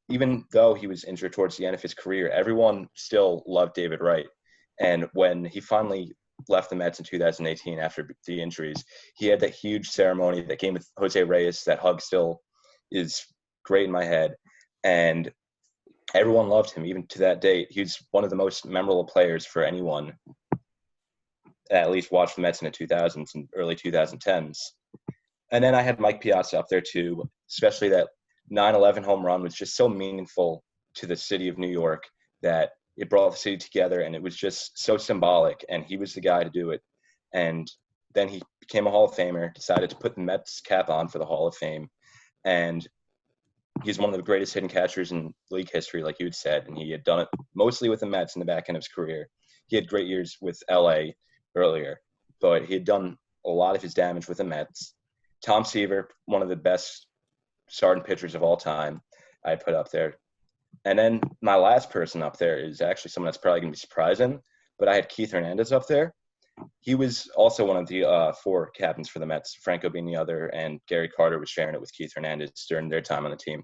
even though he was injured towards the end of his career, everyone still loved David Wright. And when he finally left the Mets in 2018 after the injuries, he had that huge ceremony, that game with Jose Reyes. That hug still is great in my head. And everyone loved him, even to that date. He was one of the most memorable players for anyone that at least watched the Mets in the 2000s and early 2010s. And then I had Mike Piazza up there too, especially that 9/11 home run was just so meaningful to the city of New York that it brought the city together, and it was just so symbolic, and he was the guy to do it. And then he became a Hall of Famer, decided to put the Mets cap on for the Hall of Fame, and he's one of the greatest hitting catchers in league history, like you had said, and he had done it mostly with the Mets in the back end of his career. He had great years with LA earlier, but he had done a lot of his damage with the Mets. Tom Seaver, one of the best starting pitchers of all time, I put up there. And then my last person up there is actually someone that's probably going to be surprising, but I had Keith Hernandez up there. He was also one of the 4 captains for the Mets, Franco being the other, and Gary Carter was sharing it with Keith Hernandez during their time on the team.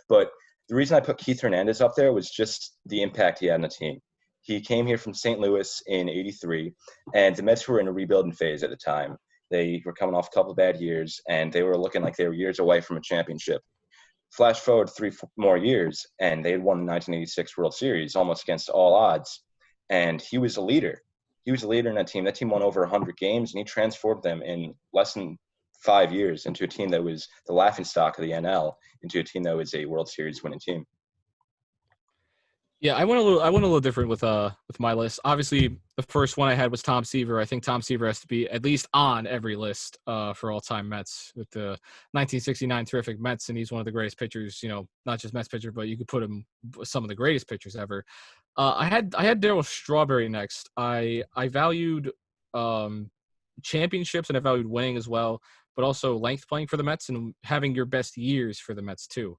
But the reason I put Keith Hernandez up there was just the impact he had on the team. He came here from St. Louis in '83, and the Mets were in a rebuilding phase at the time. They were coming off a couple of bad years, and they were looking like they were years away from a championship. Flash forward 3 more years, and they had won the 1986 World Series almost against all odds. And he was a leader. He was a leader in that team. That team won over 100 games, and he transformed them in less than 5 years into a team that was the laughingstock of the NL, into a team that was a World Series winning team. Yeah, I went a little different with my list. Obviously, the first one I had was Tom Seaver. I think Tom Seaver has to be at least on every list for all-time Mets with the 1969 terrific Mets, and he's one of the greatest pitchers. You know, not just Mets pitcher, but you could put him some of the greatest pitchers ever. I had Darryl Strawberry next. I valued championships and I valued winning as well, but also length playing for the Mets and having your best years for the Mets too.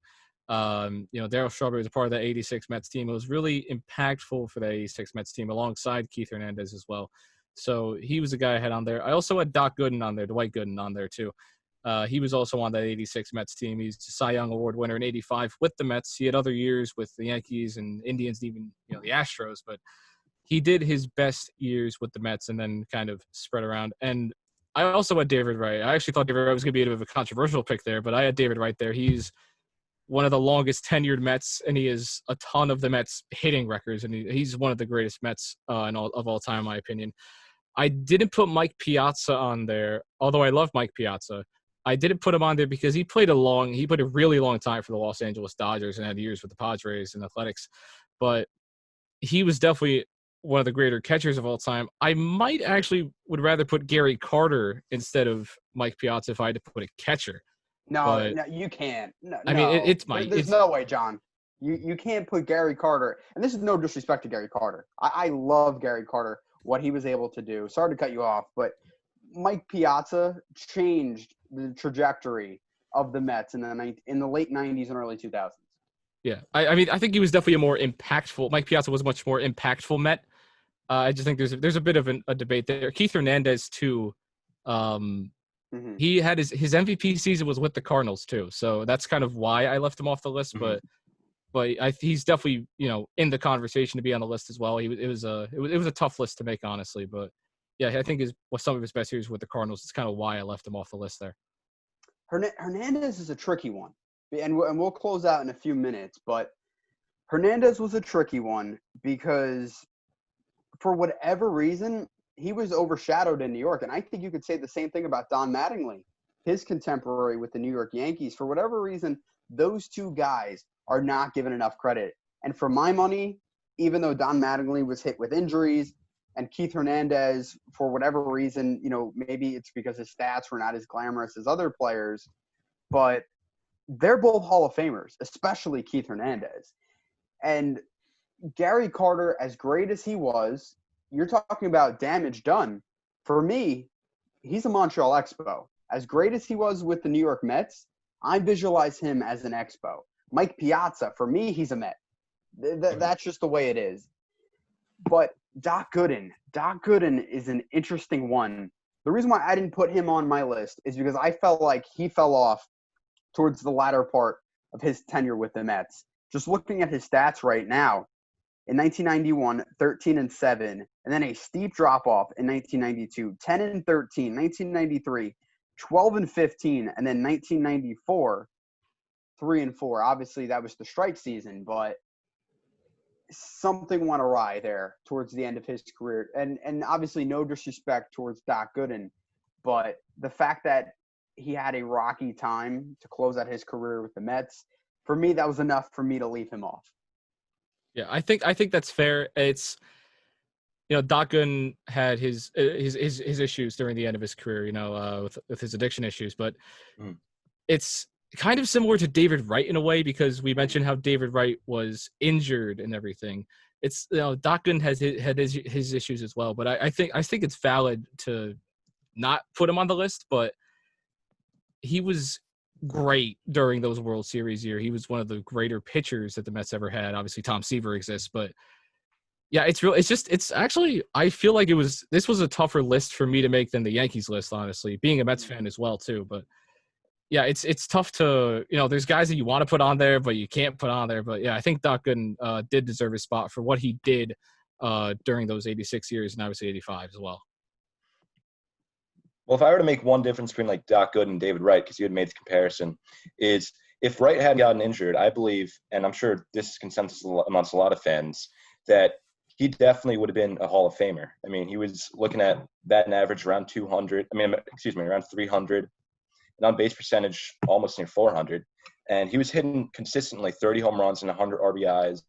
Darryl Strawberry was a part of that 86 Mets team. It was really impactful for that 86 Mets team alongside Keith Hernandez as well. So he was the guy I had on there. I also had Doc Gooden on there, Dwight Gooden on there too. He was also on that 86 Mets team. He's a Cy Young Award winner in 85 with the Mets. He had other years with the Yankees and Indians, even, the Astros, but he did his best years with the Mets and then kind of spread around. And I also had David Wright. I actually thought David Wright was going to be a bit of a controversial pick there, but I had David Wright there. He's one of the longest tenured Mets, and he has a ton of the Mets hitting records, and he's one of the greatest Mets of all time, in my opinion. I didn't put Mike Piazza on there, although I love Mike Piazza. I didn't put him on there because he played a really long time for the Los Angeles Dodgers and had years with the Padres and Athletics, but he was definitely one of the greater catchers of all time. I might actually would rather put Gary Carter instead of Mike Piazza if I had to put a catcher. No, you can't. No, I mean, there's no way, John. You can't put Gary Carter, and this is no disrespect to Gary Carter. I love Gary Carter, what he was able to do. Sorry to cut you off, but Mike Piazza changed the trajectory of the Mets in the late 90s and early 2000s. Yeah, I mean, I think he was definitely a more impactful. Mike Piazza was a much more impactful Met. I just think there's a bit of a debate there. Keith Hernandez too. Mm-hmm. He had his MVP season was with the Cardinals too, so that's kind of why I left him off the list. Mm-hmm. But he's definitely in the conversation to be on the list as well. It was a tough list to make, honestly, but yeah, I think some of his best years with the Cardinals. It's kind of why I left him off the list there. Hernandez is a tricky one, and we'll close out in a few minutes. But Hernandez was a tricky one because for whatever reason, he was overshadowed in New York. And I think you could say the same thing about Don Mattingly, his contemporary with the New York Yankees. For whatever reason, those two guys are not given enough credit. And for my money, even though Don Mattingly was hit with injuries and Keith Hernandez, for whatever reason, maybe it's because his stats were not as glamorous as other players, but they're both Hall of Famers, especially Keith Hernandez. And Gary Carter, as great as he was, you're talking about damage done. For me, he's a Montreal Expo. As great as he was with the New York Mets, I visualize him as an Expo. Mike Piazza, for me, he's a Met. That's just the way it is. But Doc Gooden is an interesting one. The reason why I didn't put him on my list is because I felt like he fell off towards the latter part of his tenure with the Mets. Just looking at his stats right now, in 1991, 13-7, and then a steep drop-off in 1992, 10-13, 1993, 12-15, and then 1994, 3-4. Obviously, that was the strike season, but something went awry there towards the end of his career. And obviously, no disrespect towards Doc Gooden, but the fact that he had a rocky time to close out his career with the Mets, for me, that was enough for me to leave him off. Yeah, I think that's fair. It's, Doc Gooden had his issues during the end of his career, with his addiction issues, but it's kind of similar to David Wright in a way, because we mentioned how David Wright was injured and everything. It's, Doc Gooden had his issues as well, but I think it's valid to not put him on the list, but he was great during those World Series year. He was one of the greater pitchers that the Mets ever had. Obviously, Tom Seaver exists, but yeah, it's actually, I feel like this was a tougher list for me to make than the Yankees list, honestly, being a Mets fan as well too. But yeah, it's tough to, there's guys that you want to put on there, but you can't put on there. But yeah, I think Doc Gooden did deserve his spot for what he did during those 86 years and obviously 85 as well. Well, if I were to make one difference between like Doc Gooden and David Wright, because you had made the comparison, is if Wright hadn't gotten injured, I believe, and I'm sure this is consensus amongst a lot of fans, that he definitely would have been a Hall of Famer. I mean, he was looking at batting average around 200. Around 300. And on base percentage, almost near 400. And he was hitting consistently 30 home runs and 100 RBIs,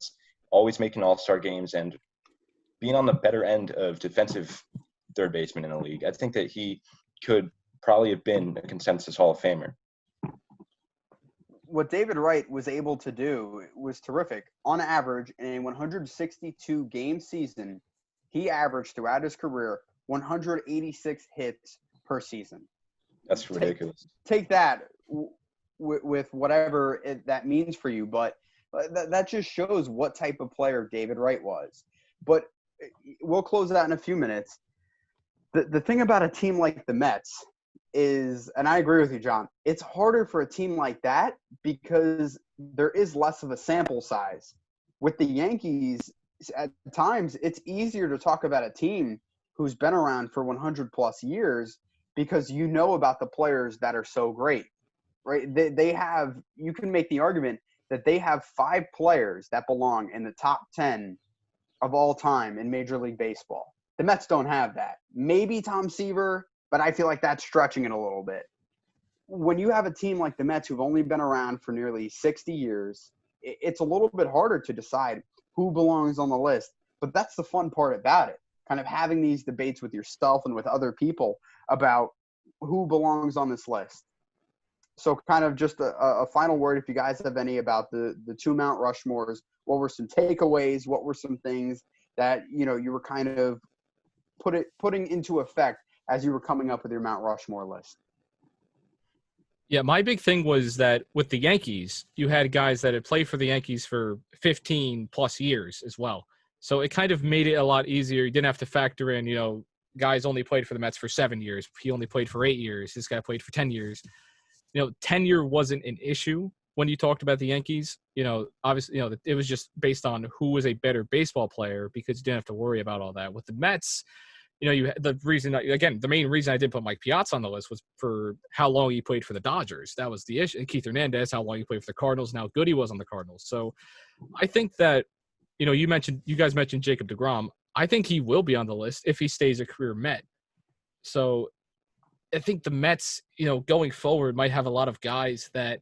always making all-star games and being on the better end of defensive third baseman in the league. I think that he could probably have been a consensus Hall of Famer. What David Wright was able to do was terrific. On average, in a 162-game season, he averaged throughout his career 186 hits per season. That's ridiculous. Take that with whatever that means for you, but that just shows what type of player David Wright was. But we'll close it out in a few minutes. The thing about a team like the Mets is, and I agree with you, John, it's harder for a team like that because there is less of a sample size. With the Yankees, at times, it's easier to talk about a team who's been around for 100-plus years because you know about the players that are so great, right? They have – you can make the argument that they have 5 players that belong in the top 10 of all time in Major League Baseball. The Mets don't have that. Maybe Tom Seaver, but I feel like that's stretching it a little bit. When you have a team like the Mets who've only been around for nearly 60 years, it's a little bit harder to decide who belongs on the list. But that's the fun part about it, kind of having these debates with yourself and with other people about who belongs on this list. So kind of just a final word, if you guys have any, about the 2 Mount Rushmores. What were some takeaways? What were some things that, you were kind of putting into effect as you were coming up with your Mount Rushmore list? Yeah, my big thing was that with the Yankees, you had guys that had played for the Yankees for 15-plus years as well. So it kind of made it a lot easier. You didn't have to factor in, guys only played for the Mets for 7 years. He only played for 8 years. This guy played for 10 years. Tenure wasn't an issue when you talked about the Yankees. Obviously, it was just based on who was a better baseball player because you didn't have to worry about all that. With the Mets, the main reason I didn't put Mike Piazza on the list was for how long he played for the Dodgers. That was the issue. And Keith Hernandez, how long he played for the Cardinals, and how good he was on the Cardinals. So I think that, you guys mentioned Jacob deGrom. I think he will be on the list if he stays a career Met. So I think the Mets, going forward might have a lot of guys that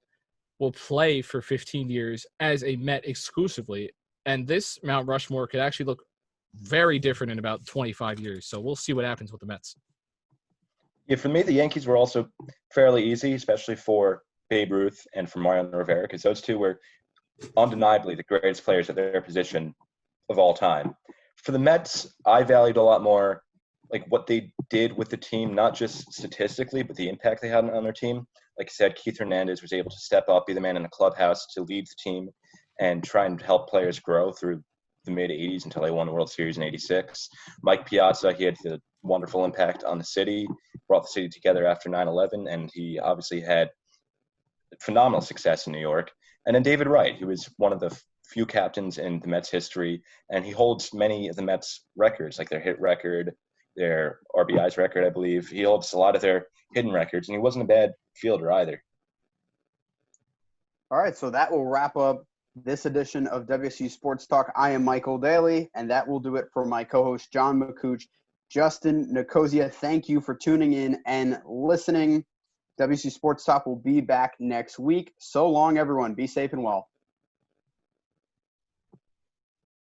will play for 15 years as a Met exclusively. And this Mount Rushmore could actually look very different in about 25 years. So we'll see what happens with the Mets. Yeah, for me, the Yankees were also fairly easy, especially for Babe Ruth and for Mariano Rivera, because those two were undeniably the greatest players at their position of all time. For the Mets, I valued a lot more like what they did with the team, not just statistically, but the impact they had on their team. Like I said, Keith Hernandez was able to step up, be the man in the clubhouse to lead the team and try and help players grow through the mid-'80s until they won the World Series in '86. Mike Piazza, he had the wonderful impact on the city, brought the city together after 9/11, and he obviously had phenomenal success in New York. And then David Wright, who was one of the few captains in the Mets history, and he holds many of the Mets records, like their hit record, their RBIs record, I believe. He holds a lot of their hidden records, and he wasn't a bad fielder either. All right, so that will wrap up this edition of WSOU Sports Talk. I am Michael Daly, and that will do it for my co-host John Makuch. Justin Nicosia, thank you for tuning in and listening. WSOU Sports Talk will be back next week. So long, everyone. Be safe and well.